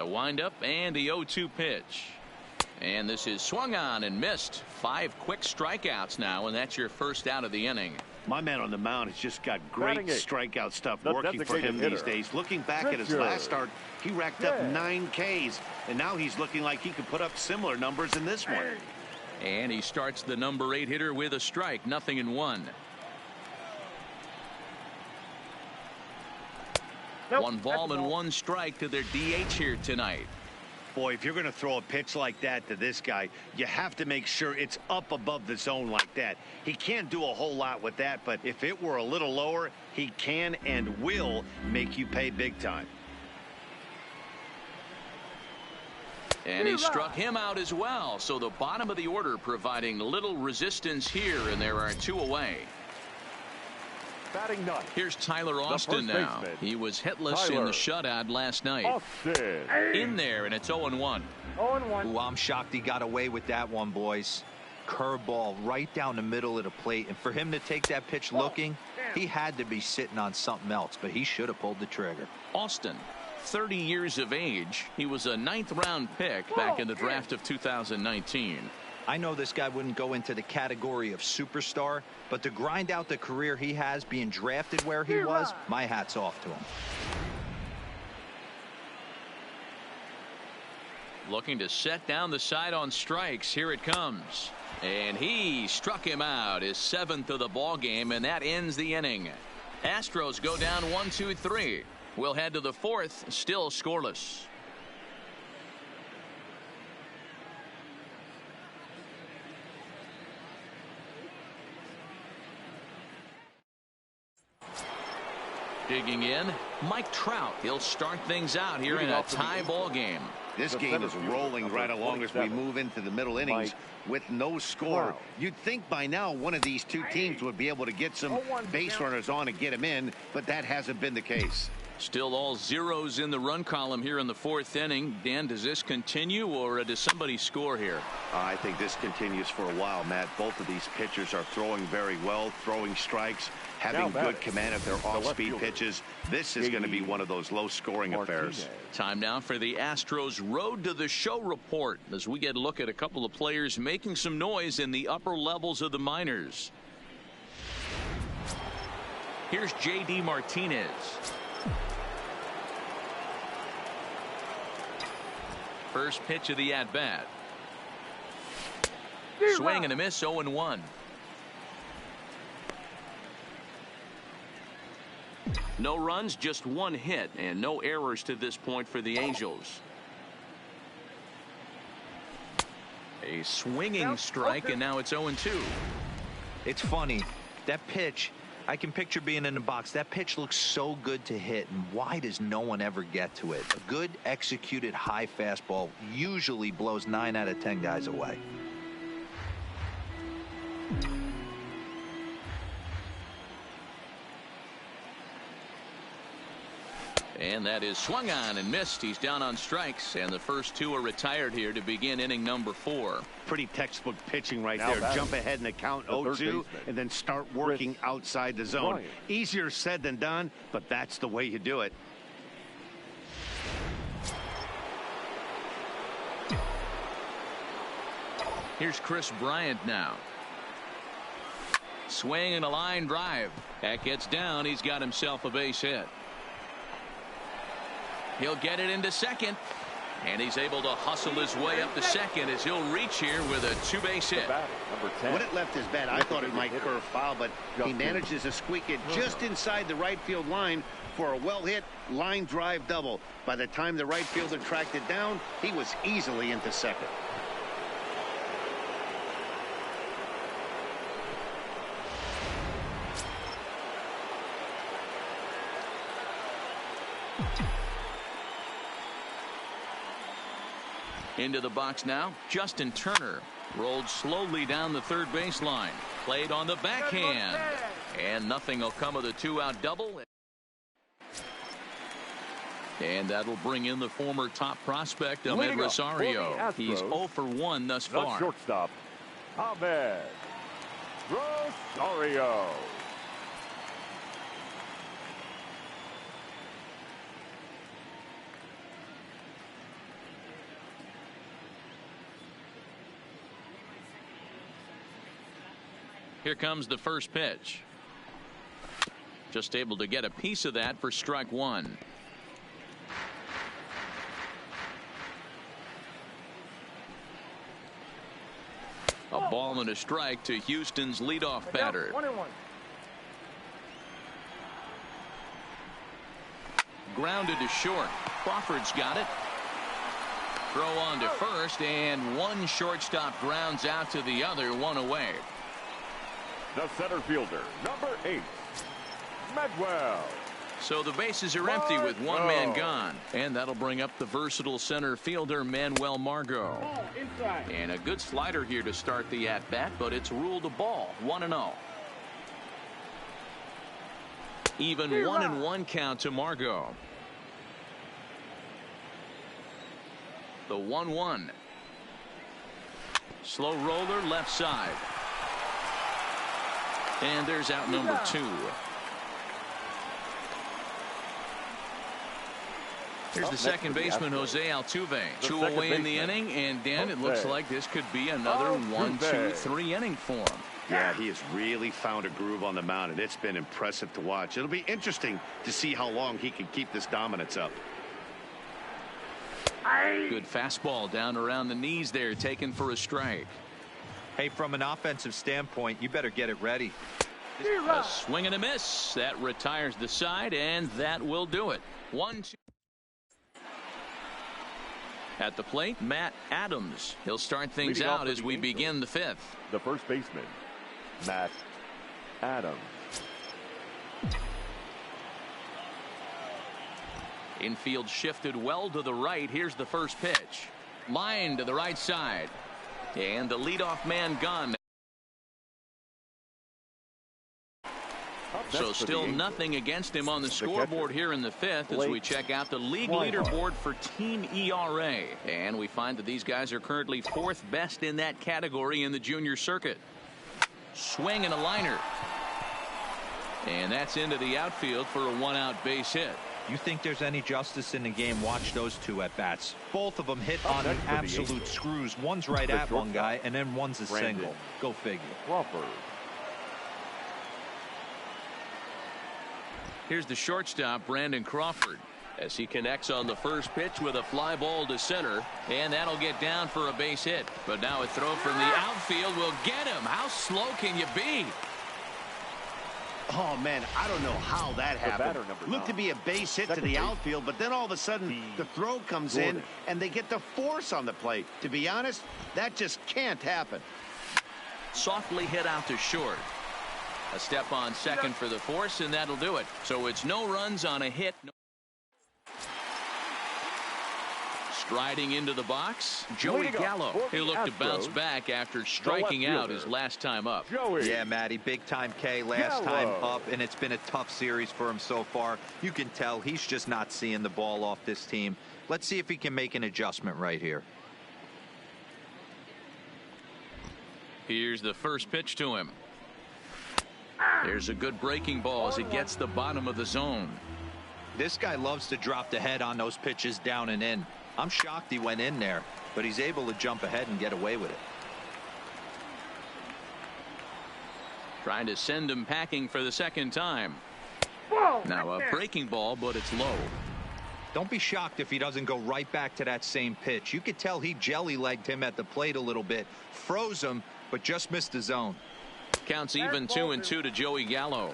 The windup and the 0-2 pitch. And this is swung on and missed. 5 quick strikeouts now, and that's your first out of the inning. My man on the mound has just got great strikeout stuff working for him these days. Looking back at his last start, he racked up 9 Ks, and now he's looking like he could put up similar numbers in this one. And he starts the number 8 hitter with a strike, 0-1. Nope, 1 ball and 1 strike to their DH here tonight. Boy, if you're going to throw a pitch like that to this guy, you have to make sure it's up above the zone like that. He can't do a whole lot with that, but if it were a little lower, he can and will make you pay big time. And he struck him out as well. So the bottom of the order providing little resistance here, and there are 2 away. Batting ninth. Here's Tyler Austin now. He was hitless in the shutout last night. In there, and it's 0-1. 0-1. Ooh, I'm shocked he got away with that one, boys. Curveball right down the middle of the plate, and for him to take that pitch looking, he had to be sitting on something else, but he should have pulled the trigger. Austin, 30 years of age. He was a 9th round pick back in the draft of 2019. I know this guy wouldn't go into the category of superstar, but to grind out the career he has being drafted where he was, my hat's off to him. Looking to set down the side on strikes. Here it comes. And he struck him out, his 7th of the ball game, and that ends the inning. Astros go down 1-2-3. We'll head to the 4th, still scoreless. Digging in, Mike Trout. He'll start things out here in a tie ball game. This game is rolling right along as we move into the middle innings with no score. You'd think by now one of these 2 teams would be able to get some base runners on and get them in, but that hasn't been the case. Still all zeros in the run column here in the 4th inning. Dan, does this continue, or does somebody score here? I think this continues for a while, Matt. Both of these pitchers are throwing very well, throwing strikes, having good command of their off-speed pitches. This is going to be one of those low-scoring affairs. Time now for the Astros Road to the Show report as we get a look at a couple of players making some noise in the upper levels of the minors. Here's J.D. Martinez. First pitch of the at-bat. Swing and a miss, 0-1. No runs, just 1 hit, and no errors to this point for the Angels. A swinging strike, and now it's 0-2. It's funny. That pitch, I can picture being in the box. That pitch looks so good to hit, and why does no one ever get to it? A good executed high fastball usually blows 9 out of 10 guys away. And that is swung on and missed. He's down on strikes, and the first 2 are retired here to begin inning number 4. Pretty textbook pitching right there. Jump ahead in the count 0-2 and then start working outside the zone. Easier said than done, but that's the way you do it. Here's Chris Bryant now. Swing and a line drive. That gets down. He's got himself a base hit. He'll get it into second, and he's able to hustle his way up to second as he'll reach here with a 2-base hit. When it left his bat, I thought it might curve foul, but he manages to squeak it just inside the right field line for a well-hit line drive double. By the time the right fielder tracked it down, he was easily into second. Into the box now, Justin Turner. Rolled slowly down the third baseline. Played on the backhand. And nothing will come of the 2-out double. And that'll bring in the former top prospect, Ahmed Rosario. He's 0 for 1 thus far. Shortstop, Ahmed Rosario. Here comes the first pitch. Just able to get a piece of that for strike one. A ball and a strike to Houston's leadoff batter. 1-1. Grounded to short. Crawford's got it. Throw on to first, and one shortstop grounds out to the other, one away. The center fielder, number 8, Medwell. So the bases are empty with one man gone, and that'll bring up the versatile center fielder Manuel Margot. Inside. And a good slider here to start the at-bat, but it's ruled a ball. 1-0. Even 1-1 count to Margot. The 1-1. Slow roller left side. And there's out number 2. Here's the second baseman, Jose Altuve. 2 away in the inning, and Dan, it looks like this could be another 1-2-3 inning for him. Yeah, he has really found a groove on the mound, and it's been impressive to watch. It'll be interesting to see how long he can keep this dominance up. Good fastball down around the knees there, taken for a strike. Hey, from an offensive standpoint, you better get it ready. A swing and a miss. That retires the side, and that will do it. 1-2. At the plate, Matt Adams. He'll start things Leading off out for as the we Angels, begin the 5th. The first baseman, Matt Adams. Infield shifted well to the right. Here's the first pitch. Line to the right side. And the leadoff man gone. So still nothing against him on the scoreboard here in the 5th as we check out the league leaderboard for team ERA. And we find that these guys are currently 4th best in that category in the junior circuit. Swing and a liner. And that's into the outfield for a 1-out base hit. You think there's any justice in the game? Watch those 2 at bats. Both of them hit on the absolute screws. One's right at one guy, and then one's a single. Go figure. Crawford. Here's the shortstop, Brandon Crawford, as he connects on the first pitch with a fly ball to center, and that'll get down for a base hit. But now a throw from the outfield will get him. How slow can you be? Oh, man, I don't know how that happened. Looked to be a base hit to the outfield, but then all of a sudden the throw comes in and they get the force on the plate. To be honest, that just can't happen. Softly hit out to short. A step on second for the force, and that'll do it. So it's no runs on a hit. Striding into the box, Joey Gallo. He'll look to bounce back after striking out his last time up. Yeah, Matty, big time K last time up, and it's been a tough series for him so far. You can tell he's just not seeing the ball off this team. Let's see if he can make an adjustment right here. Here's the first pitch to him. There's a good breaking ball as it gets the bottom of the zone. This guy loves to drop the head on those pitches down and in. I'm shocked he went in there, but he's able to jump ahead and get away with it. Trying to send him packing for the second time. Now a breaking ball, but it's low. Don't be shocked if he doesn't go right back to that same pitch. You could tell he jelly-legged him at the plate a little bit, froze him, but just missed the zone. Counts even 2-2 to Joey Gallo.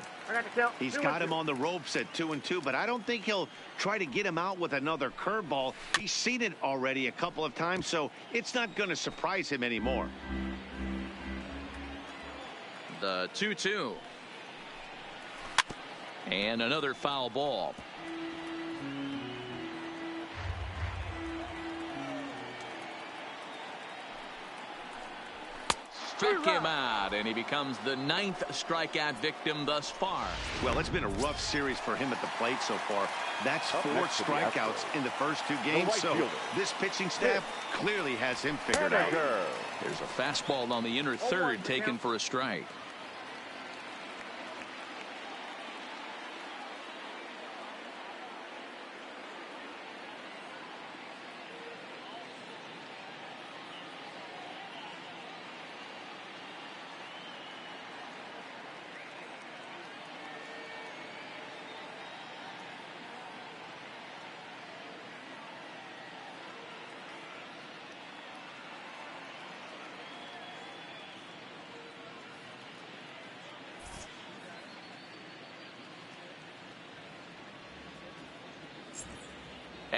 He's got him on the ropes at 2-2, but I don't think he'll try to get him out with another curveball. He's seen it already a couple of times, so it's not going to surprise him anymore. The 2-2. And another foul ball. Struck him out, and he becomes the 9th strikeout victim thus far. Well, it's been a rough series for him at the plate so far. That's 4 strikeouts in the first 2 games, so this pitching staff clearly has him figured out. There's a fastball on the inner third taken for a strike.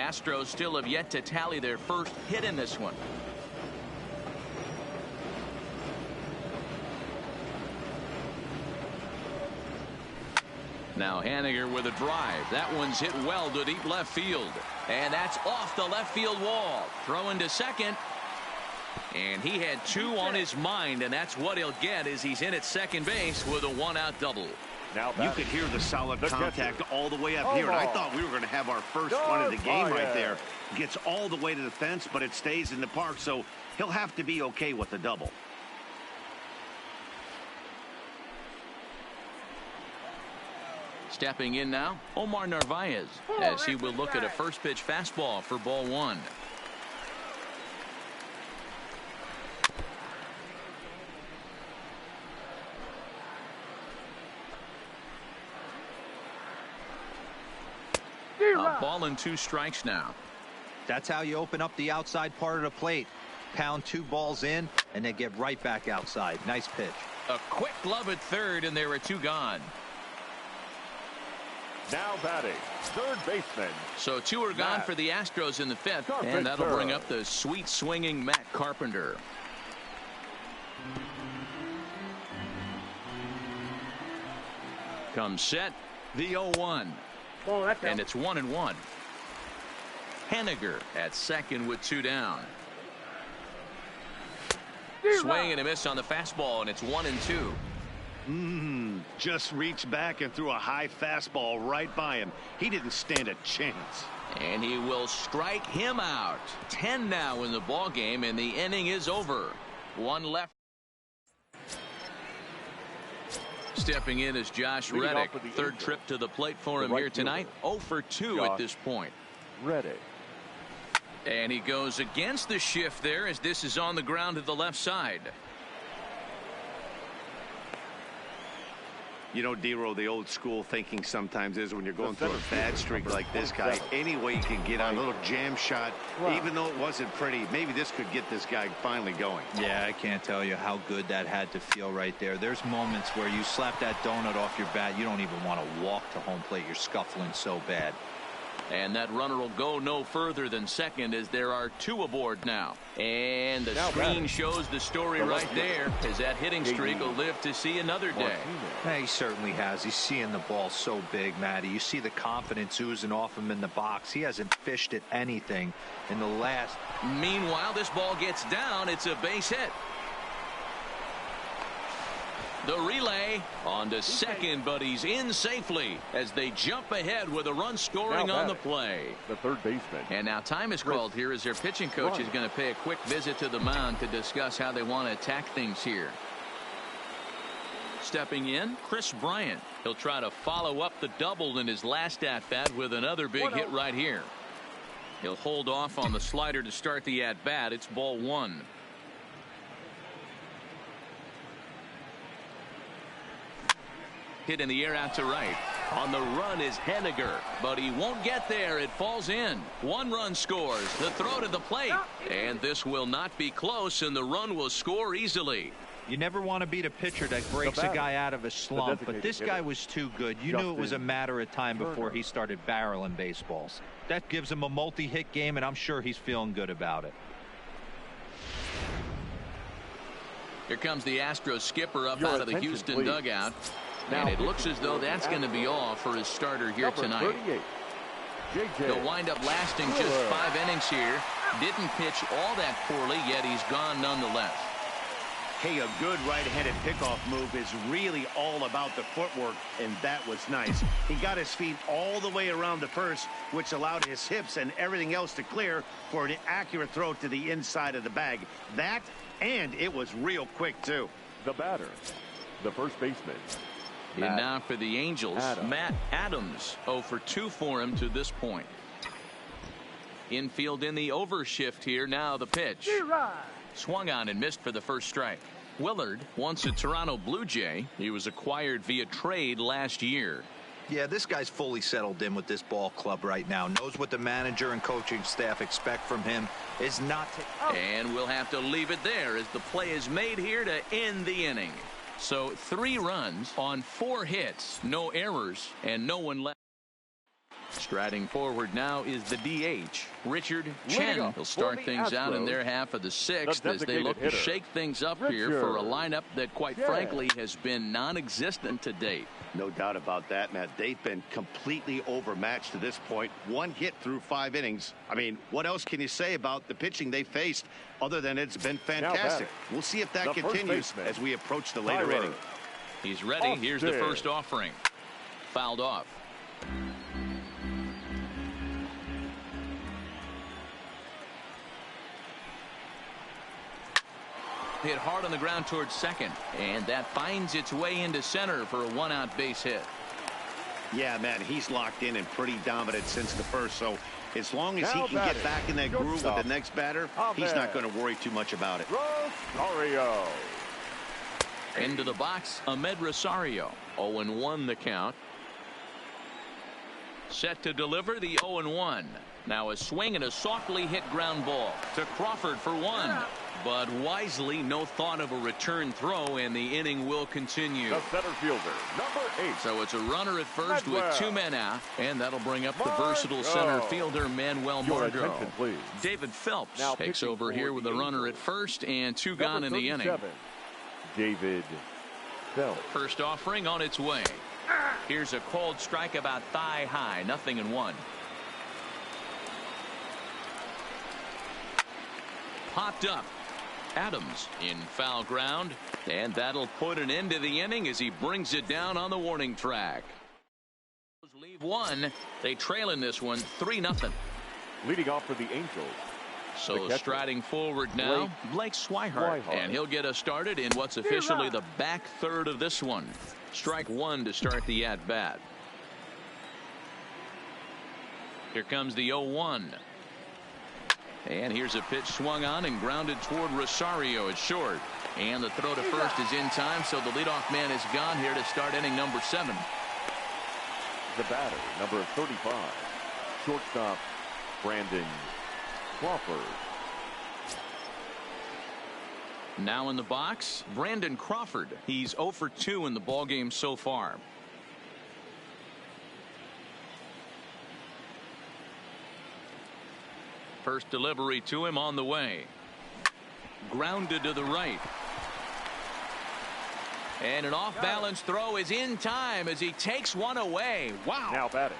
Astros still have yet to tally their first hit in this one. Now Haniger with a drive. That one's hit well to deep left field. And that's off the left field wall. Throwing to second. And he had 2 on his mind, and that's what he'll get as he's in at second base with a 1-out double. Now you could hear the solid contact all the way up here, and I thought we were going to have our first one of the game right there. Gets all the way to the fence, but it stays in the park, so he'll have to be okay with the double. Stepping in now, Omar Narvaez, as he will look at a first pitch fastball for ball 1. A ball and 2 strikes now. That's how you open up the outside part of the plate. Pound 2 balls in and then get right back outside. Nice pitch. A quick glove at third, and there are 2 gone. Now batting, third baseman. So 2 are gone for the Astros in the 5th, and that'll bring up the sweet swinging Matt Carpenter. Comes set, the 0-1. And it's 1-1. Haniger at second with 2 down. Swing and a miss on the fastball, and it's 1-2. Just reached back and threw a high fastball right by him. He didn't stand a chance. And he will strike him out. 10 now in the ball game, and the inning is over. 1 left. Stepping in is Josh Reddick. Third trip to the plate for him here tonight. 0 for 2 at this point. Reddick. And he goes against the shift there as this is on the ground to the left side. You know, D-Row, the old school thinking sometimes is when you're going through a bad streak like this guy, any way you can get on a little jam shot, even though it wasn't pretty, maybe this could get this guy finally going. Yeah, I can't tell you how good that had to feel right there. There's moments where you slap that donut off your bat, you don't even want to walk to home plate. You're scuffling so bad. And that runner will go no further than second as there are 2 aboard now. And the screen shows the story right there as that hitting streak will live to see another day. Yeah, he certainly has. He's seeing the ball so big, Matty. You see the confidence oozing off him in the box. He hasn't fished at anything in the last. Meanwhile, this ball gets down. It's a base hit. The relay on to second, but he's in safely as they jump ahead with a run scoring on the play. The third baseman. And now time is called here as their pitching coach is going to pay a quick visit to the mound to discuss how they want to attack things here. Stepping in, Chris Bryant. He'll try to follow up the double in his last at-bat with another big hit right here. He'll hold off on the slider to start the at-bat. It's ball 1. Hit in the air out to right. On the run is Haniger, but he won't get there. It falls in. 1 run scores. The throw to the plate. And this will not be close, and the run will score easily. You never want to beat a pitcher that breaks a guy out of a slump, but this guy was too good. You knew it was a matter of time before he started barreling baseballs. That gives him a multi-hit game, and I'm sure he's feeling good about it. Here comes the Astros skipper up out of the Houston dugout. And it looks as though that's going to be all for his starter here tonight. He'll wind up lasting just 5 innings here. Didn't pitch all that poorly, yet he's gone nonetheless. Hey, a good right-handed pickoff move is really all about the footwork, and that was nice. He got his feet all the way around the first, which allowed his hips and everything else to clear for an accurate throw to the inside of the bag. That, and it was real quick, too. The batter, the first baseman. And now for the Angels, Matt Adams. 0 for 2 for him to this point. Infield in the overshift here. Now the pitch. Swung on and missed for the first strike. Willard, once a Toronto Blue Jay. He was acquired via trade last year. Yeah, this guy's fully settled in with this ball club right now. Knows what the manager and coaching staff expect from him. Is not to... And we'll have to leave it there as the play is made here to end the inning. So 3 runs on 4 hits, no errors, and no one left. Striding forward now is the DH, Richard Chen. He'll start things out in their half of the sixth as they look to shake things up here for a lineup that, quite frankly, has been non-existent to date. No doubt about that, Matt. They've been completely overmatched to this point. One hit through 5 innings. I mean, what else can you say about the pitching they faced other than it's been fantastic? We'll see if that continues as we approach the later inning. He's ready. Here's the first offering. Fouled off. Hit hard on the ground towards second, and that finds its way into center for a 1-out base hit. Yeah, man, he's locked in and pretty dominant since the first, so as long as he can get back in that groove with the next batter, he's not going to worry too much about it. Rosario. Into the box, Ahmed Rosario. 0-1 the count. Set to deliver the 0-1. Now a swing and a softly hit ground ball to Crawford for 1. But wisely, no thought of a return throw, and the inning will continue. The center fielder, number 8. So it's a runner at first with 2 men out, and that'll bring up the versatile center fielder, Manuel Margot. David Phelps takes over here with a runner at first and 2 gone in the inning. David Phelps. First offering on its way. Here's a cold strike about thigh high, 0-1. Popped up. Adams in foul ground, and that'll put an end to the inning as he brings it down on the warning track. Leave 1. They trail in this one 3-0. Leading off for the Angels. So striding forward now, Blake Swihart, and he'll get us started in what's officially the back third of this one. Strike 1 to start the at-bat. Here comes the 0-1. And here's a pitch swung on and grounded toward Rosario at short. And the throw to first is in time, so the leadoff man is gone here to start inning number 7. The batter, number 35, shortstop Brandon Crawford. Now in the box, Brandon Crawford. He's 0 for 2 in the ballgame so far. First delivery to him on the way. Grounded to the right. And an off-balance throw is in time as he takes one away. Wow. Now batting,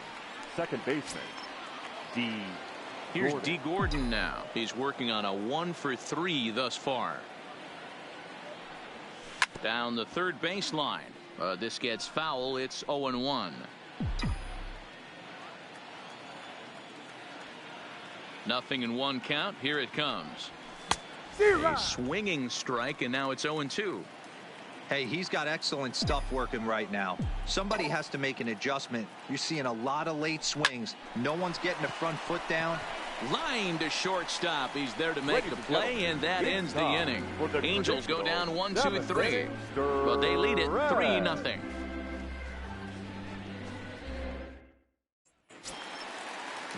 second baseman, D. Here's D. Gordon now. He's working on a 1 for 3 thus far. Down the third baseline. This gets foul. It's 0-1. Nothing in 1 count. Here it comes. A swinging strike, and now it's 0-2. Hey, he's got excellent stuff working right now. Somebody has to make an adjustment. You're seeing a lot of late swings. No one's getting the front foot down. Line to shortstop. He's there to make the play, and that ends the inning. Angels go down 1-2-3, but they lead it 3-0.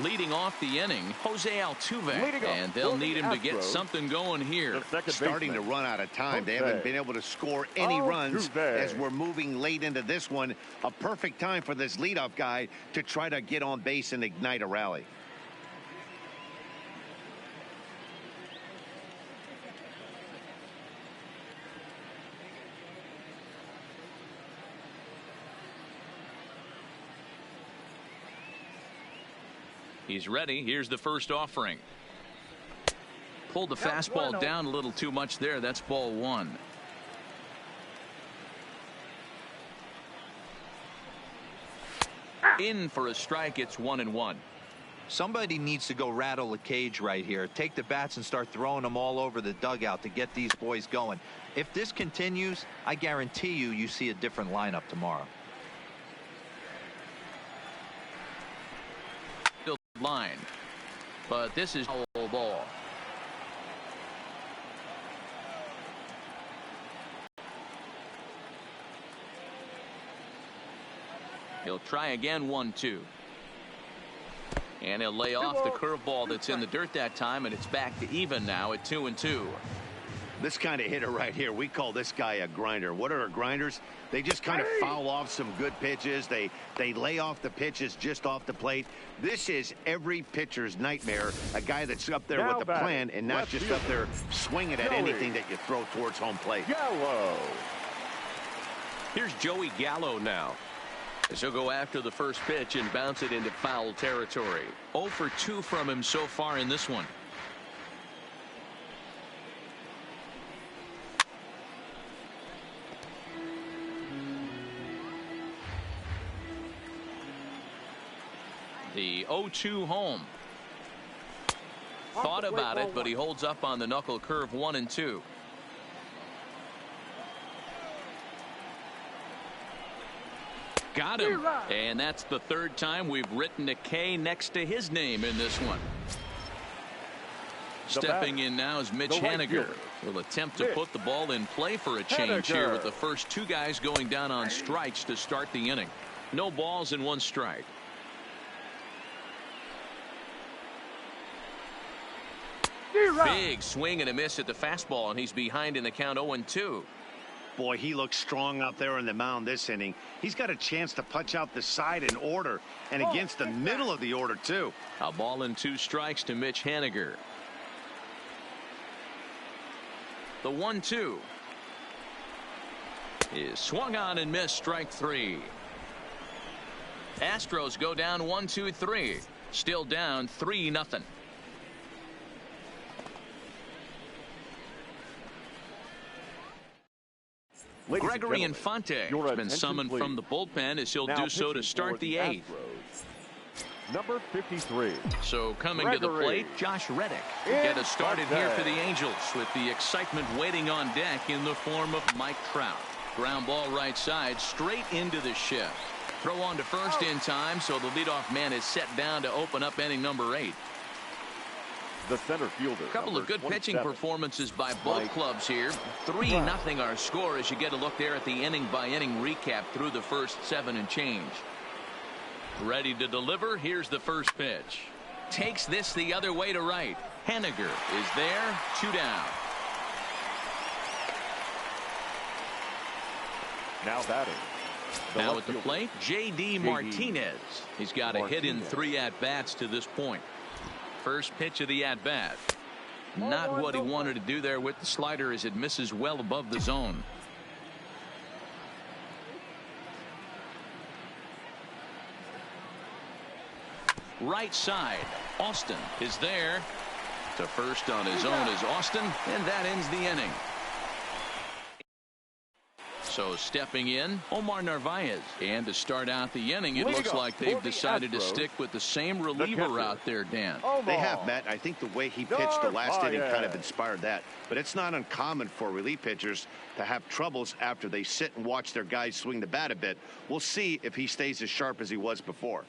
Leading off the inning, Jose Altuve, and they'll need him to get something going here. Starting to run out of time. They haven't been able to score any runs as we're moving late into this one. A perfect time for this leadoff guy to try to get on base and ignite a rally. He's ready. Here's the first offering. Pulled the fastball down a little too much there. That's ball 1. In for a strike. It's 1-1. Somebody needs to go rattle the cage right here. Take the bats and start throwing them all over the dugout to get these boys going. If this continues, I guarantee you see a different lineup tomorrow. Line, but this is a ball. He'll try again. 1-2, and he'll lay off the curveball that's in the dirt that time, and it's back to even now at 2-2. This kind of hitter right here, we call this guy a grinder. What are grinders? They just kind of foul off some good pitches. They lay off the pitches just off the plate. This is every pitcher's nightmare, a guy that's up there with a plan and not just up there swinging at anything that you throw towards home plate. Gallo. Here's Joey Gallo now. As he'll go after the first pitch and bounce it into foul territory. 0 for 2 from him so far in this one. The 0-2 home. Thought about it, but he holds up on the knuckle curve 1 and 2. Got him. And that's the third time we've written a K next to his name in this one. Stepping in now is Mitch Haniger. Will attempt to put the ball in play for a change here with the first 2 guys going down on strikes to start the inning. No balls and 1 strike. Big swing and a miss at the fastball, and he's behind in the count 0-2. Boy, he looks strong out there on the mound this inning. He's got a chance to punch out the side in order and against the middle of the order, too. A ball and 2 strikes to Mitch Haniger. The 1-2 is swung on and missed, strike 3. Astros go down 1-2-3. Still down 3-0. Gregory Infante has been summoned from the bullpen as he'll do so to start the 8th. Number 53. So coming to the plate, Josh Reddick will get us started here for the Angels with the excitement waiting on deck in the form of Mike Trout. Ground ball right side straight into the shift. Throw on to first in time, so the leadoff man is set down to open up inning number 8. The center fielder. A couple of good pitching performances by both clubs here. 3-0 our score as you get a look there at the inning by inning recap through the first 7 and change. Ready to deliver. Here's the first pitch. Takes this the other way to right. Haniger is there. 2 down. Now batting. Now at the plate, J.D. Martinez. He's got a hit in 3 at-bats to this point. First pitch of the at-bat. Not what he wanted to do there with the slider as it misses well above the zone. Right side. Austin is there. To first on his own is Austin, and that ends the inning. So stepping in, Omar Narvaez. And to start out the inning, it looks like they've decided to stick with the same reliever out there, Dan. They have, Matt. I think the way he pitched the last inning kind of inspired that. But it's not uncommon for relief pitchers to have troubles after they sit and watch their guys swing the bat a bit. We'll see if he stays as sharp as he was before.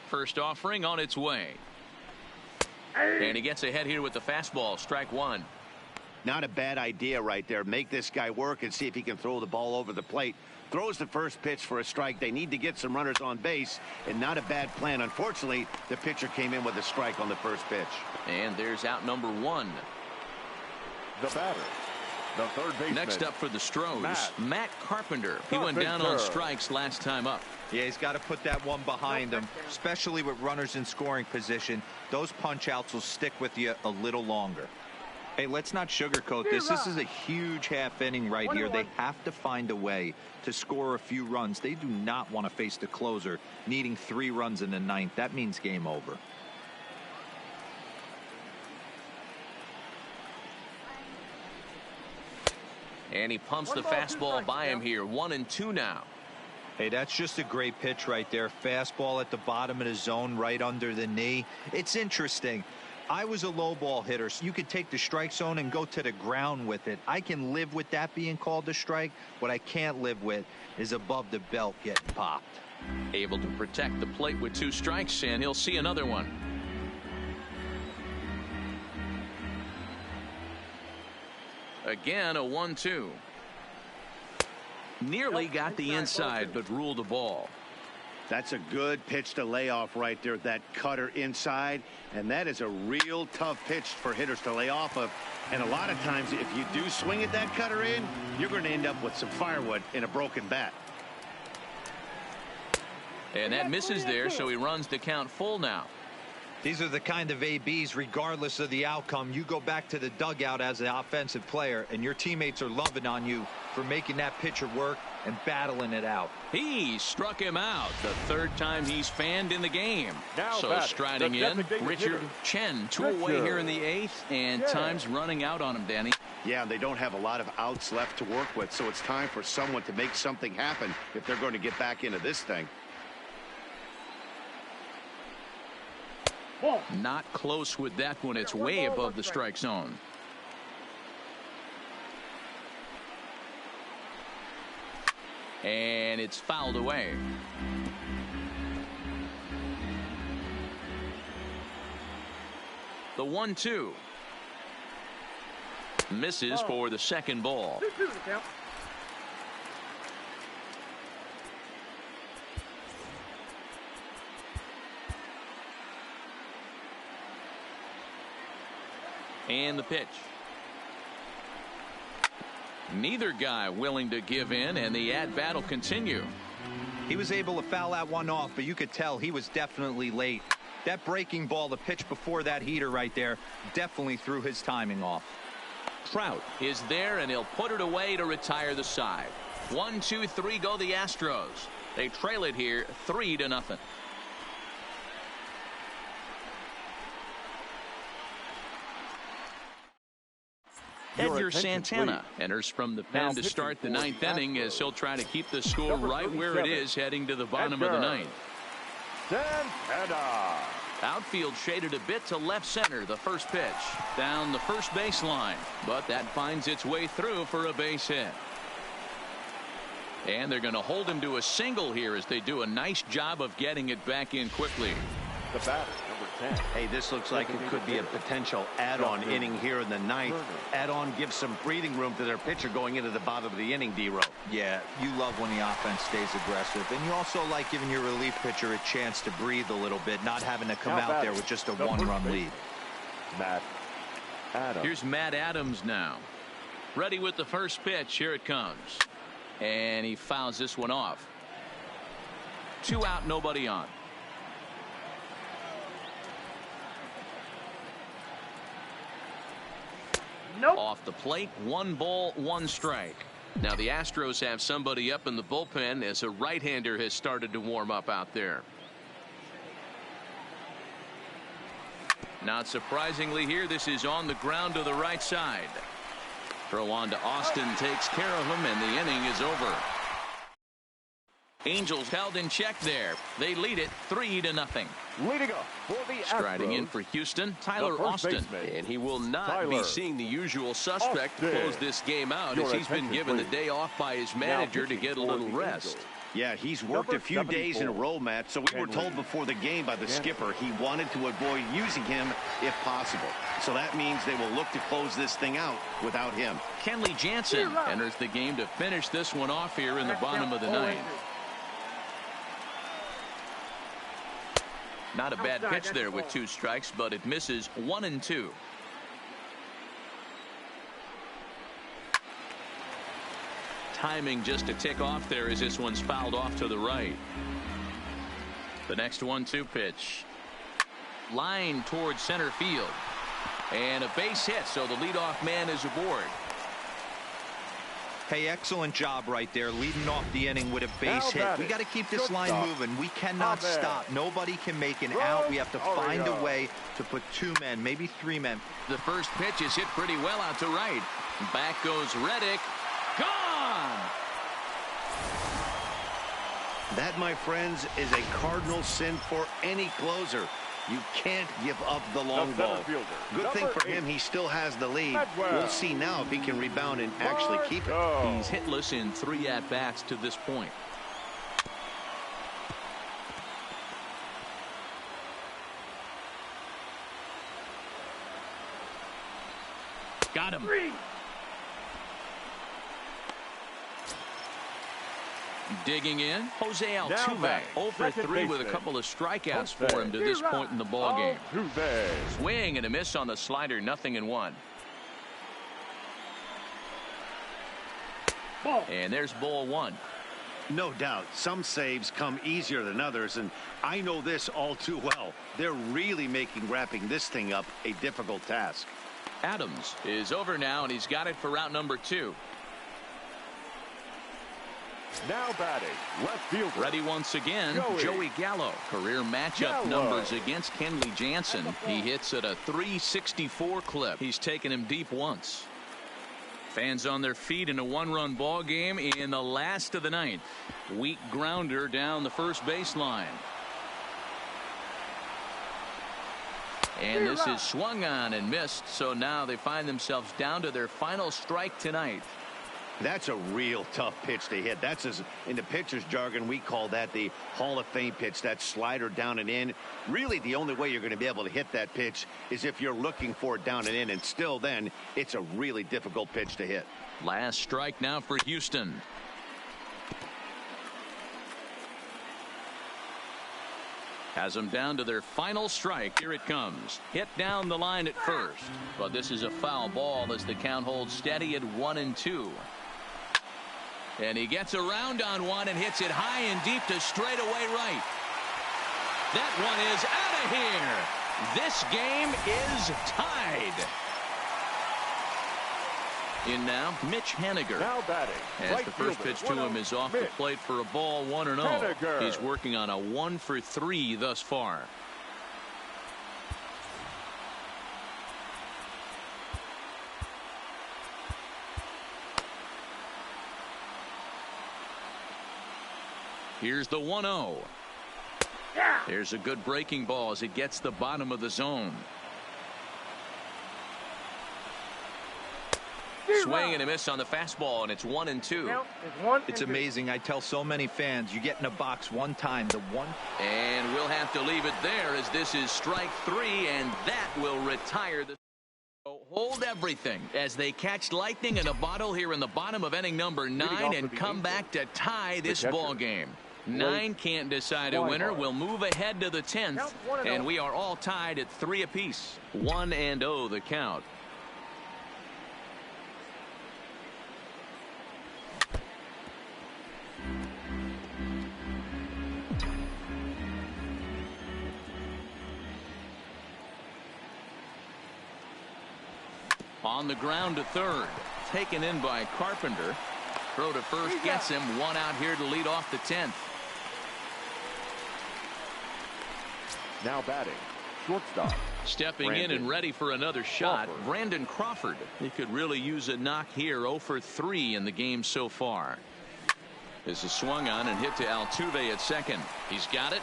First offering on its way. And he gets ahead here with the fastball. Strike 1. Not a bad idea right there. Make this guy work and see if he can throw the ball over the plate. Throws the first pitch for a strike. They need to get some runners on base, and not a bad plan. Unfortunately, the pitcher came in with a strike on the first pitch. And there's out number 1. The batter. The third baseman. Next up for the Stros, Matt Carpenter. He went down on strikes last time up. Yeah, he's got to put that one behind him, especially with runners in scoring position. Those punch outs will stick with you a little longer. Hey, let's not sugarcoat this. This is a huge half inning right here. They have to find a way to score a few runs. They do not want to face the closer needing 3 runs in the 9th. That means game over. And he pumps the fastball by him here. 1-2 now. Hey, that's just a great pitch right there. Fastball at the bottom of the zone, right under the knee. It's interesting. I was a low ball hitter, so you could take the strike zone and go to the ground with it. I can live with that being called a strike. What I can't live with is above the belt getting popped. Able to protect the plate with 2 strikes, and he'll see another one. Again, a 1-2. Nearly got the inside, but ruled the ball. That's a good pitch to lay off right there, that cutter inside, and that is a real tough pitch for hitters to lay off of. And a lot of times, if you do swing at that cutter in, you're going to end up with some firewood in a broken bat. And that misses there, so he runs the count full now. These are the kind of ABs, regardless of the outcome, you go back to the dugout as an offensive player, and your teammates are loving on you for making that pitcher work and battling it out. He struck him out the 3rd time he's fanned in the game. Now so striding in, Richard Chen, 2 away here in the 8th, and time's running out on him, Danny. Yeah, they don't have a lot of outs left to work with, so it's time for someone to make something happen if they're going to get back into this thing. Not close with that one. It's way above the strike zone. And it's fouled away. The 1-2. Misses for the 2nd ball. And the pitch. Neither guy willing to give in, and the at-bat will continue. He was able to foul that one off, but you could tell he was definitely late. That breaking ball, the pitch before that heater right there, definitely threw his timing off. Trout is there, and he'll put it away to retire the side. 1-2-3 go the Astros. They trail it here 3-0. Edgar Santana enters from the pen to start the 9th inning as he'll try to keep the score right where it is heading to the bottom of the 9th. Santana. Outfield shaded a bit to left center. The first pitch down the first baseline, but that finds its way through for a base hit. And they're going to hold him to a single here as they do a nice job of getting it back in quickly. The batter, number 10. Hey, this looks like it could be a potential add-on inning here in the 9th. Add-on gives some breathing room to their pitcher going into the bottom of the inning, D-Row. Yeah, you love when the offense stays aggressive, and you also like giving your relief pitcher a chance to breathe a little bit, not having to come out there with just a 1-run lead. Matt Adams. Here's Matt Adams now. Ready with the first pitch. Here it comes. And he fouls this one off. 2 out, nobody on. Nope. Off the plate, 1 ball, 1 strike. Now the Astros have somebody up in the bullpen as a right-hander has started to warm up out there. Not surprisingly here, this is on the ground to the right side. Throw on to Austin takes care of him, and the inning is over. Angels held in check there. They lead it 3-0. Leading up for the Striding Astros, in for Houston, Tyler first Austin. baseman, And he will not Tyler be seeing the usual suspect to Austin. close this game out Your as he's been attention, given the please. day off by his manager to get a little rest. Yeah, he's worked Number a few days in a 74. row, Matt, so we were told before the game by the skipper he wanted to avoid using him if possible. So that means they will look to close this thing out without him. Kenley Jansen enters the game to finish this one off here in the bottom of the 9th. Not a bad pitch there with 2 strikes, but it misses 1-2. Timing just a tick off there as this one's fouled off to the right. The next 1-2 pitch. Line towards center field. And a base hit, so the leadoff man is aboard. Hey, excellent job right there, leading off the inning with a base hit. We got to keep this line moving. We cannot stop. Nobody can make an out. We have to find a way to put 2 men, maybe 3 men. The first pitch is hit pretty well out to right. Back goes Reddick. gone. That, my friends, is a cardinal sin for any closer. You can't give up the long ball. Good thing for him, he still has the lead. We'll see now if he can rebound and actually keep it. He's hitless in 3 at-bats to this point. Got him. Digging in, Jose Altuve, 0 for 3 with a couple of strikeouts for him to this point in the ballgame. Swing and a miss on the slider, 0-1. And there's ball 1. No doubt, some saves come easier than others, and I know this all too well. They're really making wrapping this thing up a difficult task. Adams is over now, and he's got it for route number 2. Now batting, left fielder. Ready once again, Joey Gallo. Career matchup numbers against Kenley Jansen. He hits at a .364 clip. He's taken him deep once. Fans on their feet in a 1-run ball game in the last of the 9th. Weak grounder down the first baseline. And this is swung on and missed, so now they find themselves down to their final strike tonight. That's a real tough pitch to hit. That's, in the pitcher's jargon, we call that the Hall of Fame pitch, that slider down and in. Really, the only way you're going to be able to hit that pitch is if you're looking for it down and in, and still then, it's a really difficult pitch to hit. Last strike now for Houston. Has them down to their final strike. Here it comes. Hit down the line at first, but this is a foul ball as the count holds steady at 1-2. And he gets around on one and hits it high and deep to straightaway right. That one is out of here. This game is tied. In now, Mitch Haniger. Now batting, as the first pitch to him is off the plate for a ball, 1-0. He's working on a 1 for 3 thus far. Here's the 1-0. There's a good breaking ball as it gets the bottom of the zone. Swing and a miss on the fastball, and it's 1-2. It's amazing. I tell so many fans, you get in a box one time, and we'll have to leave it there as this is strike 3, and that will retire the. Hold everything as they catch lightning in a bottle here in the bottom of inning number 9 and come back to tie this ball game. 9 can't decide a winner. We'll move ahead to the 10th, and we are all tied at 3 apiece. 1-0 the count. On the ground to third, taken in by Carpenter. Throw to first gets him. 1 out here to lead off the 10th. Now batting, shortstop. Stepping in and ready for another shot, Brandon Crawford. He could really use a knock here. 0 for 3 in the game so far. This is swung on and hit to Altuve at second. He's got it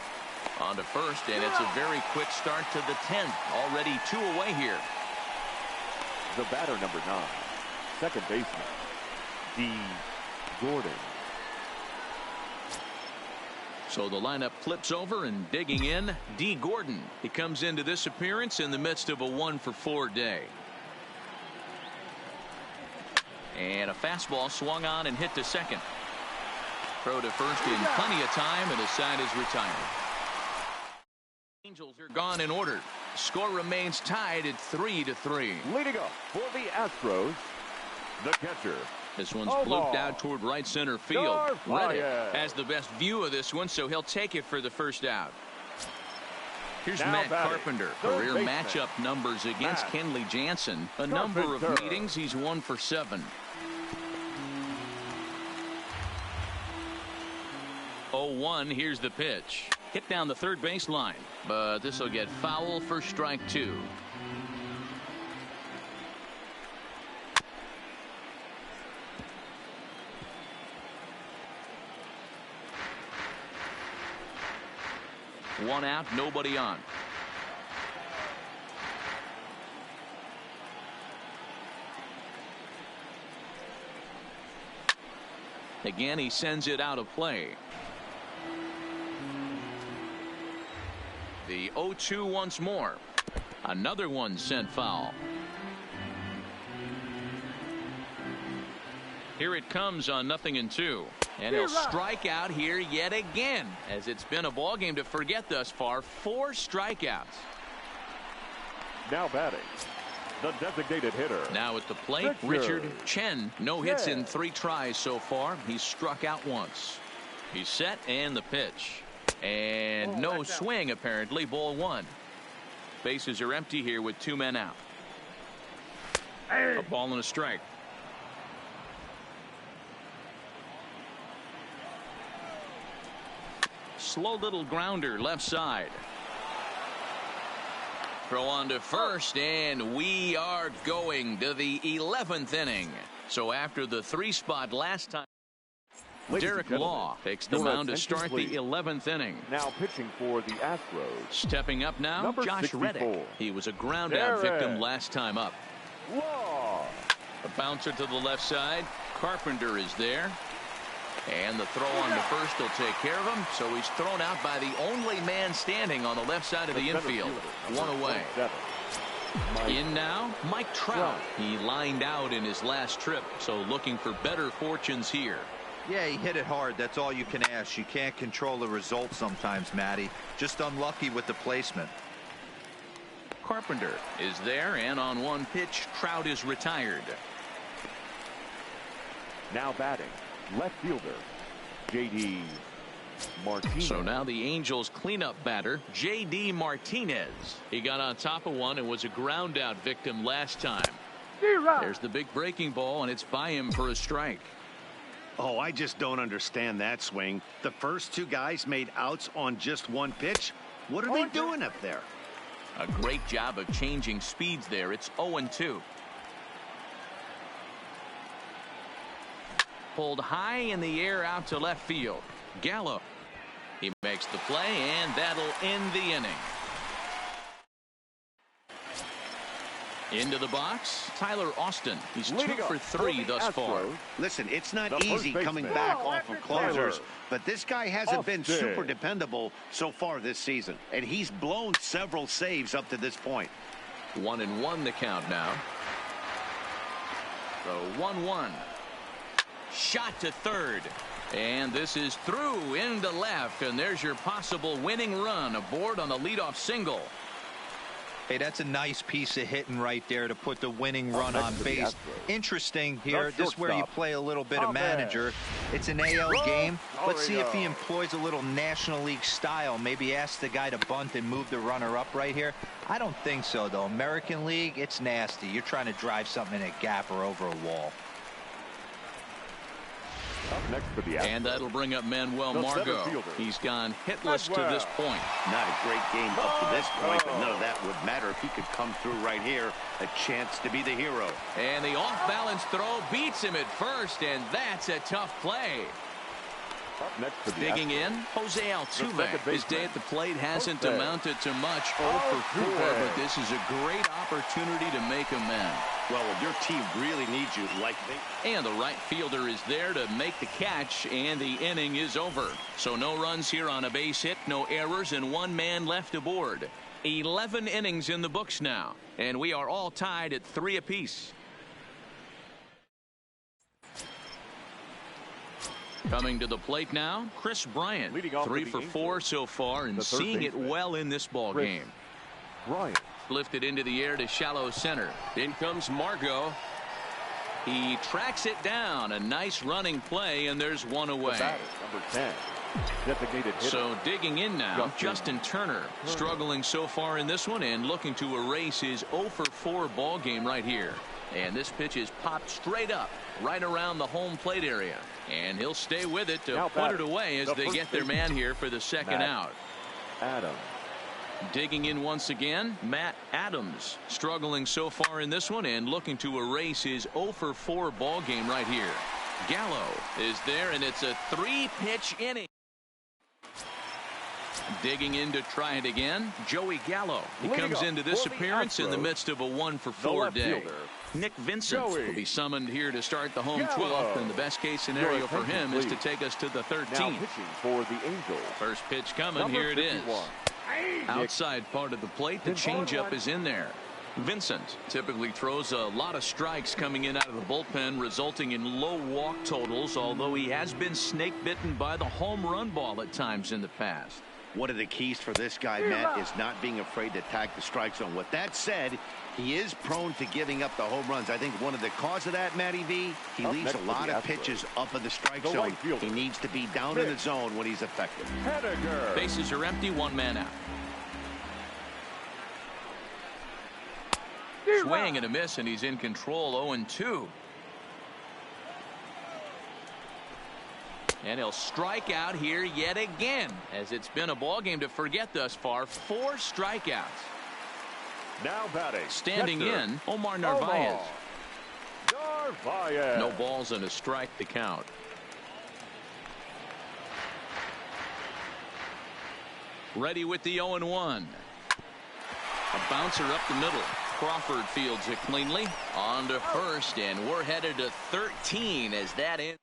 on to first, and it's a very quick start to the 10th. Already 2 away here. The batter, number 9, second baseman, D. Gordon. So the lineup flips over, and digging in, D. Gordon. He comes into this appearance in the midst of a 1 for 4 day. And a fastball swung on and hit to second. Throw to first in plenty of time, and his side is retired. Angels are gone in order. Score remains tied at 3-3. Leading up for the Astros, the catcher. This one's blooped out toward right center field. Reddick has the best view of this one, so he'll take it for the first out. Here's now Matt batting, Carpenter. Career matchup numbers against Kenley Jansen. A number of meetings, he's 1 for 7. 0-1, here's the pitch. Hit down the third baseline, but this will get foul for strike 2. 1 out, nobody on. Again, he sends it out of play. The 0-2 once more. Another one sent foul. Here it comes on 0-2. And he'll strike out here yet again, as it's been a ball game to forget thus far. 4 strikeouts. Now batting, the designated hitter. Now at the plate, Richard Chen. No hits in 3 tries so far. He's struck out once. He's set, and the pitch. And no swing, apparently. Ball 1. Bases are empty here with 2 men out. A ball and a strike. Slow little grounder left side. Throw on to first, and we are going to the 11th inning. So after the 3 spot last time, Derek Law takes the mound to start the 11th inning. Now pitching for the Astros. Stepping up now, Number Josh 64. Reddick. He was a ground out victim last time up. Law. A bouncer to the left side. Carpenter is there. And the throw on to first will take care of him. So he's thrown out by the only man standing on the left side of the infield. 1 away. In now, Mike Trout. He lined out in his last trip, so looking for better fortunes here. Yeah, he hit it hard. That's all you can ask. You can't control the results sometimes, Matty. Just unlucky with the placement. Carpenter is there, and on 1 pitch, Trout is retired. Now batting, left fielder, J.D. Martinez. So now the Angels cleanup batter, J.D. Martinez. He got on top of one and was a ground out victim last time. There's the big breaking ball, and it's by him for a strike. Oh, I just don't understand that swing. The first 2 guys made outs on just 1 pitch. What are they doing up there? A great job of changing speeds there. It's 0-2. Pulled high in the air out to left field. Gallo. He makes the play, and that'll end the inning. Into the box, Tyler Austin. He's 2 for 3 thus far. Listen, it's not easy coming back off of closers, but this guy hasn't been super dependable so far this season, and he's blown several saves up to this point. 1-1 the count now. So 1-1. Shot to third. And this is through into left, and there's your possible winning run aboard on the leadoff single. Hey, that's a nice piece of hitting right there to put the winning run on base. Interesting here. This is where you play a little bit of manager. It's an AL game. Let's see if he employs a little National League style. Maybe ask the guy to bunt and move the runner up right here. I don't think so, though. American League, it's nasty. You're trying to drive something in a gap or over a wall. Up next for the and that'll bring up Manuel Margot. He's gone hitless to this point. Not a great game up to this point, but none of that would matter if he could come through right here. A chance to be the hero. And the off-balance throw beats him at first, and that's a tough play. Up next for the digging in, Jose Altuve. His day at the plate hasn't amounted to much. 0 for 4, but this is a great opportunity to make amends. Well, your team really needs you like they. And the right fielder is there to make the catch, and the inning is over. So no runs here on a base hit, no errors, and 1 man left aboard. 11 innings in the books now, and we are all tied at 3 apiece. Coming to the plate now, Chris Bryant. 3 for 4 so far, and seeing it well in this ball game. Bryant. Lifted into the air to shallow center. In comes Margot. He tracks it down. A nice running play, and there's 1 away. Number 10. Designated hitter. So digging in now, Justin Turner. Struggling so far in this one and looking to erase his 0 for 4 ball game right here. And this pitch is popped straight up, right around the home plate area. And he'll stay with it to put it away as they get their man here for the second out. Adams. Digging in once again, Matt Adams. Struggling so far in this one and looking to erase his 0 for 4 ball game right here. Gallo is there, and it's a 3-pitch inning. Digging in to try it again, Joey Gallo. He Leading comes up into this for the appearance in the Astros, midst of a 1-for-4 the left day. fielder, Nick Vincent Joey will be summoned here to start the home Gallo. 12th, and the best case scenario for attention, him is to please. take us to the Now 13th. pitching for the Angels. First pitch coming, Number here it is. 51. Outside part of the plate, the changeup is in there. Vincent typically throws a lot of strikes coming in out of the bullpen, resulting in low walk totals, although he has been snake bitten by the home run ball at times in the past. One of the keys for this guy, Matt, is not being afraid to attack the strike zone. With that said, he is prone to giving up the home runs. I think one of the cause of that, Matty V, he Up leaves next a for lot the of Astros, pitches up in the strike the zone. right fielder, He needs to be down in the zone when he's effective. Henniger. Bases are empty, one man out. Swing and a miss, and he's in control. 0-2. And he'll strike out here yet again, as it's been a ball game to forget thus far. 4 strikeouts. Now batting. Standing catcher, in, Omar Narvaez. Narvaez. No balls and a strike to count. Ready with the 0-1. A bouncer up the middle. Crawford fields it cleanly. On to first, and we're headed to 13 as that ends.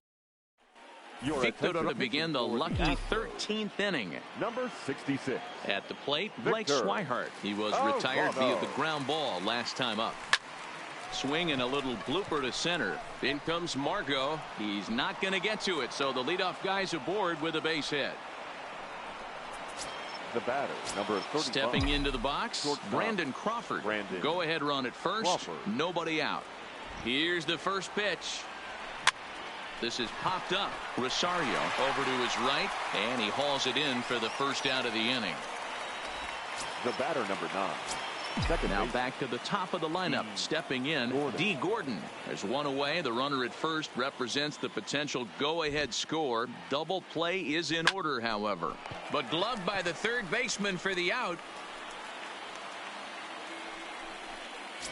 Victor to begin the lucky 13th inning. Number 66. At the plate, Blake Victor Swihart. He was Alvarado. retired via the ground ball last time up. Swing and a little blooper to center. In comes Margot. He's not going to get to it, so the leadoff guy's aboard with a base hit. The batter, number 35. Stepping into the box, Shortstop. Brandon Crawford. Brandon Go ahead run at first. Crawford. Nobody out. Here's the first pitch. This is popped up. Rosario over to his right, and he hauls it in for the first out of the inning. The batter, number 9. Second Now base. back to the top of the lineup. Stepping in, Gordon. D. Gordon. There's one away. The runner at first represents the potential go-ahead score. Double play is in order, however. But gloved by the third baseman for the out.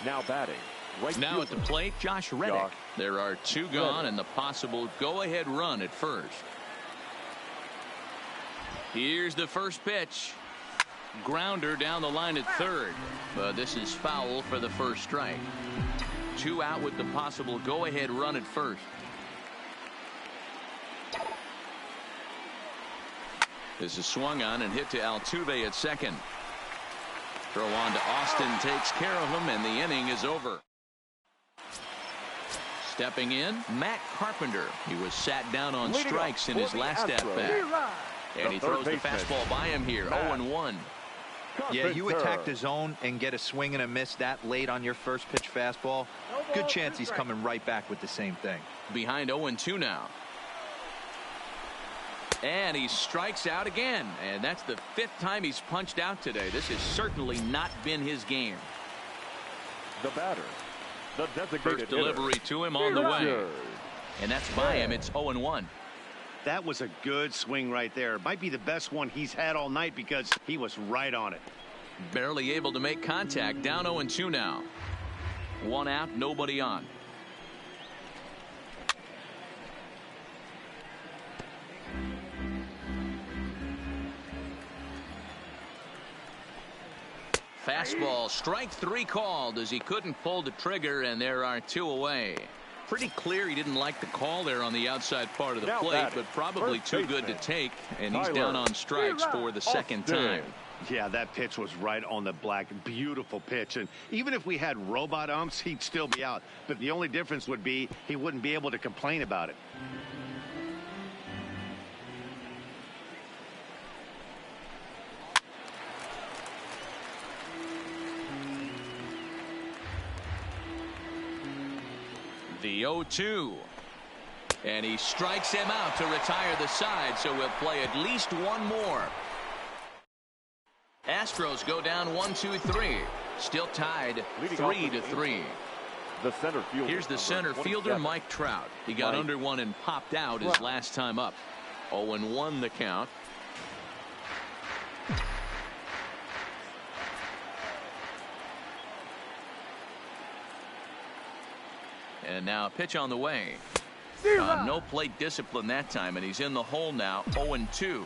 Now batting. Right Now at the fielder. plate, Josh Reddick. Josh There are 2 gone and the possible go-ahead run at first. Here's the first pitch. Grounder down the line at third, but this is foul for the first strike. 2 out with the possible go-ahead run at first. This is swung on and hit to Altuve at second. Throw on to Austin, takes care of him, and the inning is over. Stepping in, Matt Carpenter. He was sat down on Leading strikes up in his for the last Astros, at-bat. And he the throws the third baseman, fastball by him here. Matt 0-1. Yeah, you Carpenter. attack the zone and get a swing and a miss that late on your first pitch fastball. Good chance he's coming right back with the same thing. Behind 0-2 now. And he strikes out again. And that's the 5th time he's punched out today. This has certainly not been his game. The batter. The designated First delivery to him on the way. hitter. And that's by him. It's 0-1. That was a good swing right there. Might be the best one he's had all night because he was right on it. Barely able to make contact. Down 0-2 now. 1 out, nobody on. Fastball, strike 3 called as he couldn't pull the trigger, and there are 2 away. Pretty clear he didn't like the call there on the outside part of the Now plate, batting, but probably first too good to baseman, take, and he's Tyler down on strikes for the second Austin. time. Yeah, that pitch was right on the black. Beautiful pitch. And even if we had robot umps, he'd still be out. But the only difference would be he wouldn't be able to complain about it. The 0-2. And he strikes him out to retire the side, so we'll play at least 1 more. Astros go down 1-2-3. Still tied Leading off with the 3-3. The center fielder. Here's the number center fielder, 27. Mike Trout. He got Mike under one and popped out his Trout. last time up. 0-1 the count. And now a pitch on the way. No plate discipline that time, and he's in the hole now. 0-2.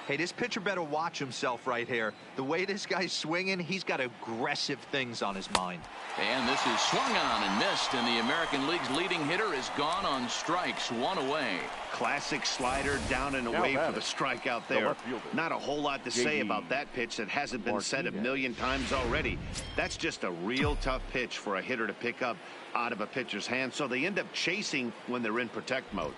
Hey, this pitcher better watch himself right here. The way this guy's swinging, he's got aggressive things on his mind. And this is swung on and missed, and the American League's leading hitter is gone on strikes, 1 away. Classic slider down and away for the strikeout there. Not a whole lot to say about that pitch that hasn't been said a million times already. That's just a real tough pitch for a hitter to pick up out of a pitcher's hand, so they end up chasing when they're in protect mode.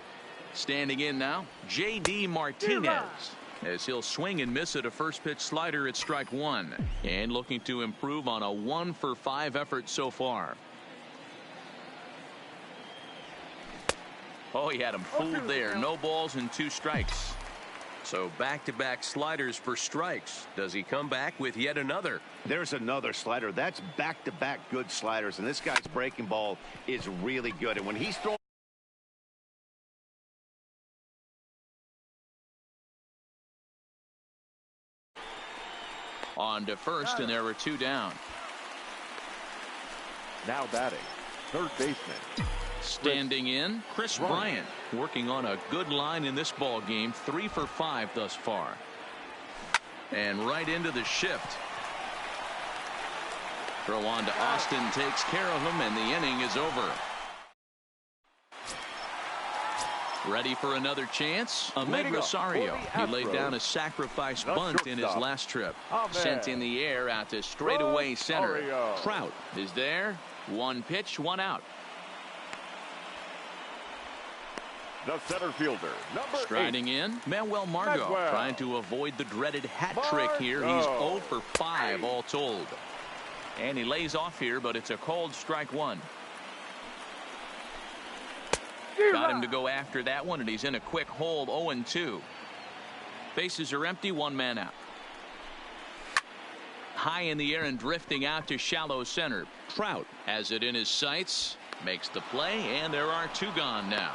Standing in now, J.D. Martinez, as he'll swing and miss at a first pitch slider at strike 1, and looking to improve on a 1-for-5 effort so far. Oh, he had him fooled there. No balls and 2 strikes. So back-to-back sliders for strikes. Does he come back with yet another? There's another slider. That's back-to-back good sliders, and this guy's breaking ball is really good. And when he's throwing on to first, and there were 2 down. Now batting, third baseman. Standing in, Chris Bryant, working on a good line in this ball game, 3 for 5 thus far. And right into the shift. Throw on to Austin, takes care of him, and the inning is over. Ready for another chance? Ahmed Rosario. He laid down a sacrifice bunt in his last trip. Sent in the air out to straightaway center. Trout is there. 1 pitch, 1 out. The center fielder, number 8. Striding in, Manuel Margot, trying to avoid the dreaded hat trick here. He's 0 for 5 all told. And he lays off here, but it's a cold strike 1. Got him to go after that one, and he's in a quick hold, 0-2. Bases are empty, 1 man out. High in the air and drifting out to shallow center. Trout has it in his sights, makes the play, and there are 2 gone now.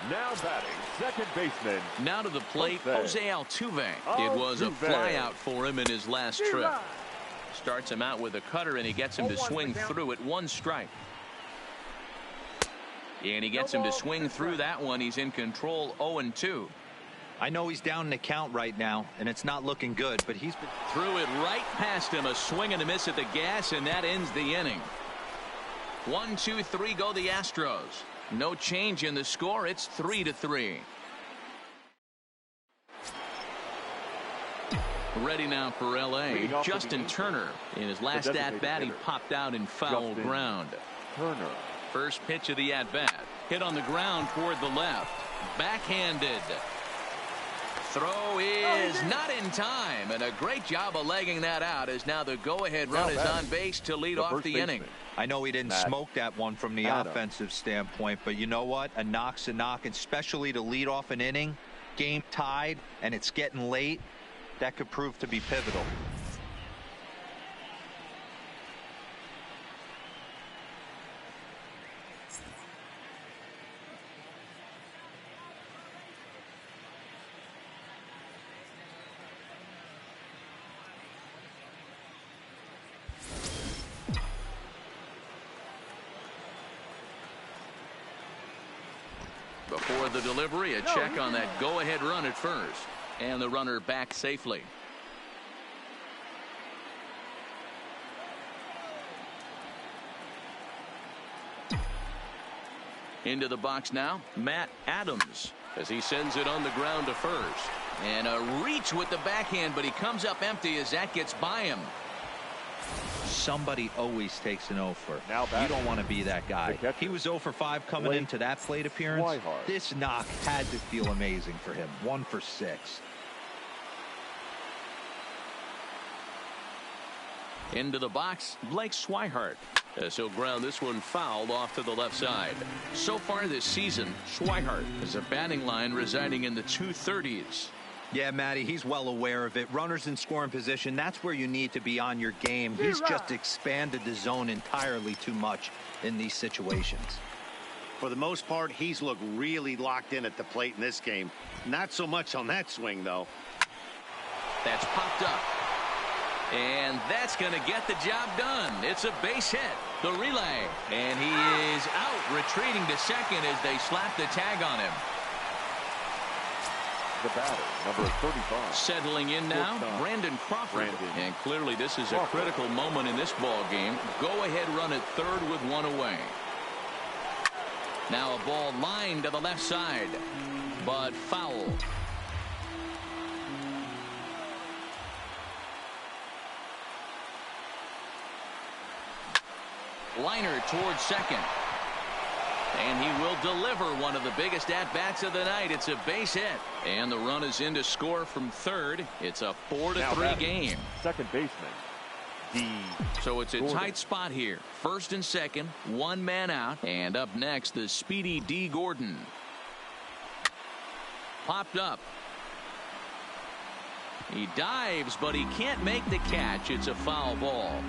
Now batting, second baseman. Now to the plate, Jose Altuve. It was a flyout for him in his last trip. Starts him out with a cutter, and he gets him to swing through it. 1 strike. And he gets him to swing through that one. He's in control, 0-2. I know he's down in the count right now, and it's not looking good, but he's been threw it right past him. A swing and a miss at the gas, and that ends the inning. 1, 2, 3 go the Astros. No change in the score. It's 3-3. Ready now for L.A. Justin Turner. In his last at-bat, he popped out in foul ground. Turner. First pitch of the at-bat. Hit on the ground toward the left. Backhanded. Throw is not in time, and a great job of legging that out, as now the go-ahead run is on base to lead off the inning. I know he didn't smoke that one from the offensive standpoint, but you know what? A knock's a knock, especially to lead off an inning, game tied, and it's getting late. That could prove to be pivotal. Before the delivery, a check on that go-ahead run at first, and the runner back safely. Into the box now, Matt Adams, as he sends it on the ground to first. And a reach with the backhand, but he comes up empty as that gets by him. Somebody always takes an 0 for. You don't want to be that guy. He was 0 for 5 coming into that plate appearance. This knock had to feel amazing for him. 1 for 6. Into the box, Blake Swihart, as he'll ground this one fouled off to the left side. So far this season, Swihart has a batting line residing in the 230s. Yeah, Matty, he's well aware of it. Runners in scoring position, that's where you need to be on your game. He's just expanded the zone entirely too much in these situations. For the most part, he's looked really locked in at the plate in this game. Not so much on that swing, though. That's popped up. And that's going to get the job done. It's a base hit. The relay. And he is out, retreating to second as they slap the tag on him. The batter, number 35. Settling in now, Shortstop, Brandon Crawford. Brandon And clearly this is a Crawford. critical moment in this ball game. Go ahead run at third with one away. Now a ball lined to the left side, but foul. Liner towards second. And he will deliver one of the biggest at-bats of the night. It's a base hit. And the run is in to score from third. It's a 4-3 game. Second baseman, D. So it's a Gordon. tight spot here. First and second, one man out. And up next, the speedy D. Gordon. Popped up. He dives, but he can't make the catch. It's a foul ball.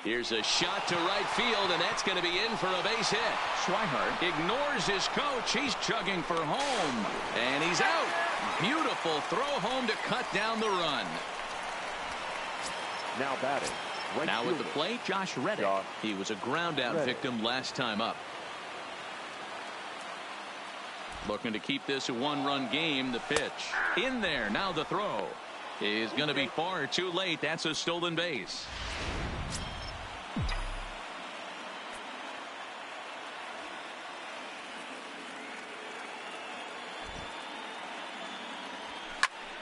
Here's a shot to right field, and that's going to be in for a base hit. Swihart ignores his coach. He's chugging for home, and he's out. Beautiful throw home to cut down the run. Now batting. Right Now with the fielder, plate, Josh Reddick. Josh He was a ground out Reddick. victim last time up. Looking to keep this a one-run game. The pitch in there. Now the throw is going to be far too late. That's a stolen base.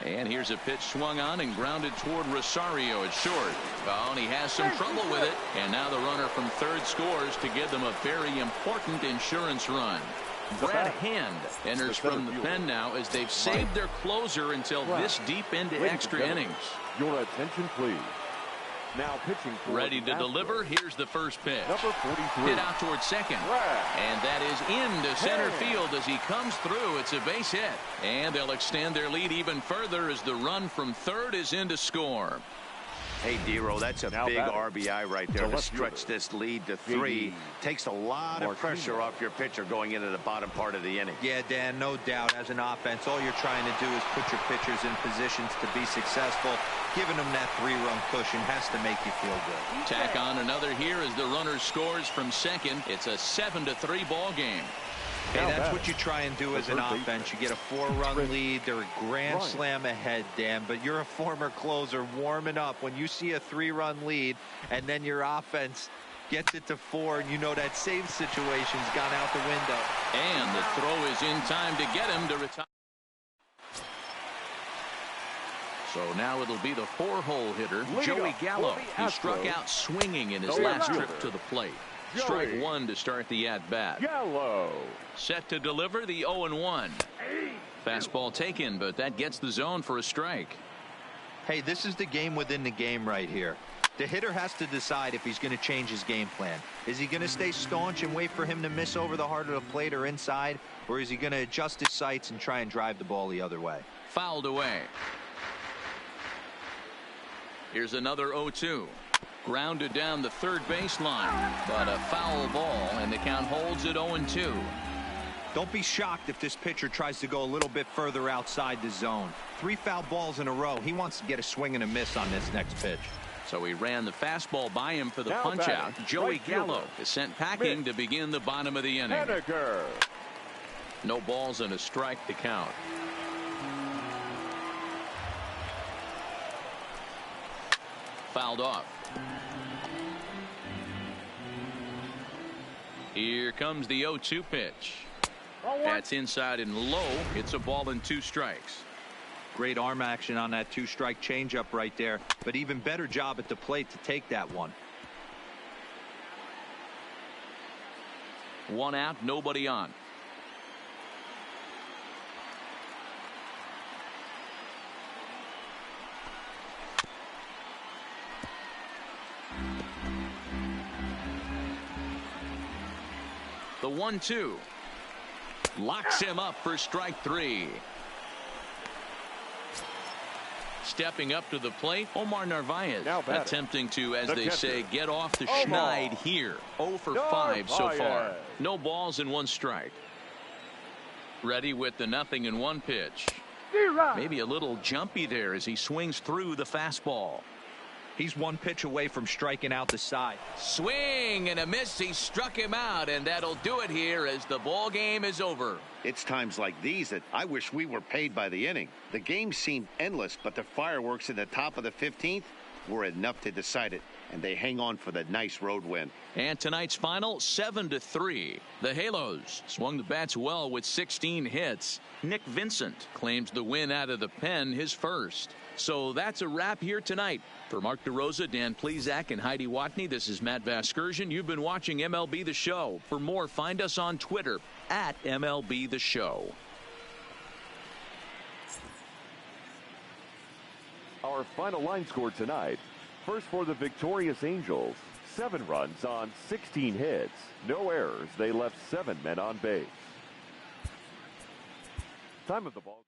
And here's a pitch swung on and grounded toward Rosario at short. Oh, and he has some trouble with it. And now the runner from third scores to give them a very important insurance run. Brad Hand enters from the pen now as they've saved their closer until this deep into Ladies and extra gentlemen, innings. Your attention, please. Now pitching for Ready the to Astros, deliver. Here's the first pitch. number 43. Hit out toward second. Brad And that is into center Hand. field as he comes through. It's a base hit. And they'll extend their lead even further as the run from third is in to score. Hey, Dero, that's a Now big batting. RBI right there The to left stretch fielder, this lead to 3. J.D. Takes a lot of pressure Martinez. off your pitcher going into the bottom part of the inning. Yeah, Dan, no doubt. As an offense, all you're trying to do is put your pitchers in positions to be successful. Giving them that 3-run cushion has to make you feel good. Tack on another here as the runner scores from second. It's a 7-3 ball game. Hey, Now that's batting. what you try and do The as an third offense. You baseman, get a 4-run Chris lead. They're a grand Bryant. slam ahead, Dan, but you're a former closer warming up. When you see a 3-run lead and then your offense gets it to 4, and you know that save situation's gone out the window. And the throw is in time to get him to retire. So now it'll be the 4-hole hitter, Lead Joey up Gallo. for the He struck Astros. out swinging in his The last left trip fielder, to the plate. Joey Strike one to start the at-bat. Gallo. Set to deliver the 0-1. Fastball taken, but that gets the zone for a strike. Hey, this is the game within the game right here. The hitter has to decide if he's going to change his game plan. Is he going to stay staunch and wait for him to miss over the heart of the plate or inside? Or is he going to adjust his sights and try and drive the ball the other way? Fouled away. Here's another 0-2. Grounded down the third baseline, but a foul ball, and the count holds at 0-2. Don't be shocked if this pitcher tries to go a little bit further outside the zone. 3 foul balls in a row. He wants to get a swing and a miss on this next pitch. So he ran the fastball by him for the Now punch out. batting, Joey right fielder, Gallo is sent packing Mitch to begin the bottom of the inning. Henniger. No balls and a strike to count. Fouled off. Here comes the 0-2 pitch. That's inside and low. It's a ball and 2 strikes. Great arm action on that 2-strike changeup right there, but even better job at the plate to take that one. 1 out, nobody on. The 1-2 locks him up for strike 3. Stepping up to the plate, Omar Narvaez Now batting. attempting to, as The they catcher, say, get off the Omar schneid here. 0 for 5 so far. Narvaez. No balls and 1 strike. Ready with the 0-1 pitch. Maybe a little jumpy there as he swings through the fastball. He's one pitch away from striking out the side. Swing and a miss. He struck him out, and that'll do it here as the ball game is over. It's times like these that I wish we were paid by the inning. The game seemed endless, but the fireworks in the top of the 15th were enough to decide it, and they hang on for the nice road win. And tonight's final, 7-3. The Halos swung the bats well with 16 hits. Nick Vincent claims the win out of the pen, his first. So that's a wrap here tonight. For Mark DeRosa, Dan Plesac, and Heidi Watney, this is Matt Vasgersian. You've been watching MLB The Show. For more, find us on Twitter at MLB The Show. Our final line score tonight. First for the victorious Angels, 7 runs on 16 hits. No errors. They left 7 men on base. Time of the ball.